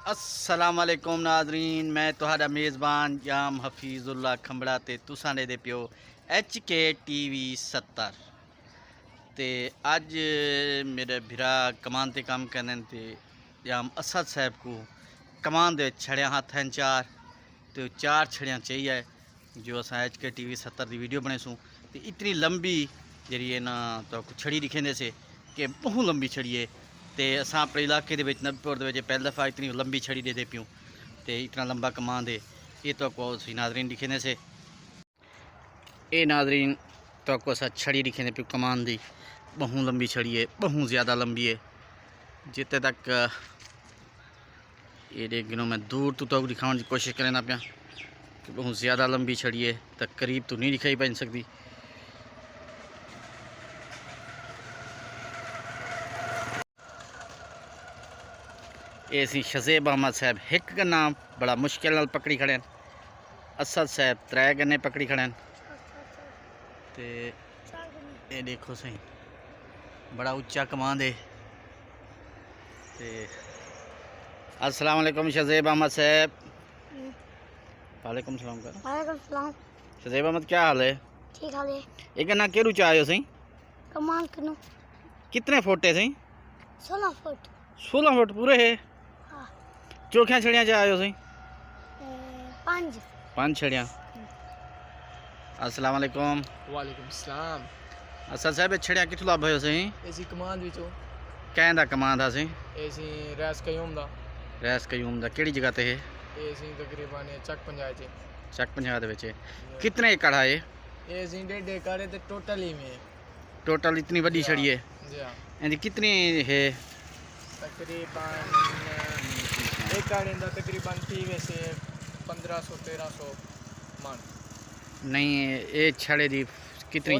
अस्सलामुअलैकुम नाजरीन, मैं तुहाडा मेज़बान जाम हफीज़ुल्ला खंबड़ा ते तुसां दे पियो HK TV 70 ते अज मेरे भिरा कमान ते काम करने ते जाम असद साहब को कमान दे छड़िया हाथ हैं चार तो चार छड़ियाँ चाहिए जो अस HK TV 70 की वीडियो बने सूँ तो इतनी लंबी जी है ना तो छड़ी दिखेंदे से कि बहुत लंबी छड़ी है तो अस अपने इलाके के नबीपुर पहली दफ़ा इतनी लंबी छड़ी दे प्यूँ तो इतना लंबा कमान दे ये तो नाजरीन दिखेंदे से ये नाजरीन तो असा छड़ी दिखेंदे प्यूँ कमान दी बहुत लंबी छड़ी है, बहुत ज़्यादा लंबी है। जिते तक ये देखो मैं दूर तो दिखाने की कोशिश करना पाया कि बहुत ज़्यादा लंबी छड़ी है, तो करीब तो नहीं दिखाई पा सकती। ये सी शज़ेब अहमद साहब एक का नाम बड़ा मुश्किल नाल पकड़ी खड़े हैं, असद साहब त्रै गन्ने पकड़ी खड़े हैं। तो ये देखो सही बड़ा उच्चा कमांद है। अस्सलाम वालेकुम शज़ेब अहमद साहब। वालेकुम सलाम कर। वालेकुम सलाम। शज़ेब अहमद क्या हाल है? ठीक हाल है। एक ना के रुचा आयो सही कमान कनो कितने फुट है सही? 16 फुट। 16 फुट पूरे है। हाँ। चौखियाँ छड़ियाँ चा आयो सही? 5 छड़ियाँ। अस्सलाम वालेकुम। वालेकुम सलाम। असद साहब छड़ियाँ कितों लाभ हो सही? एसी कमान विचों कहदा कमान था सही? एसी रैस कयूम दा। रैस कयूम दा केड़ी जगह ते है? एसी तकरीबन चक पंजाब च। चक पंजाब दे विच कितने एकड़ है? एसी 1.5 एकड़ है ते टोटल ही में टोटल इतनी बड़ी छड़ी है? जी हां। एंदी कितनी है? तकरीबन एकड़ इंदा तकरीबन थी वैसे 1500-1300 मन। नहीं ये छड़े दी कितनी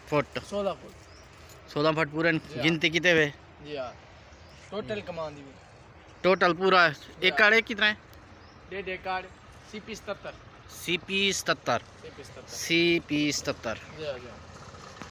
फुट? 16 फुट। 16 फुट पूरे गिनती कितने वे? जी हां। टोटल कमान दी टोटल पूरा एकड़ है कितना है? 1.5 एकड़ CP 77। CP 77। CP 77। CP 77। जी हां।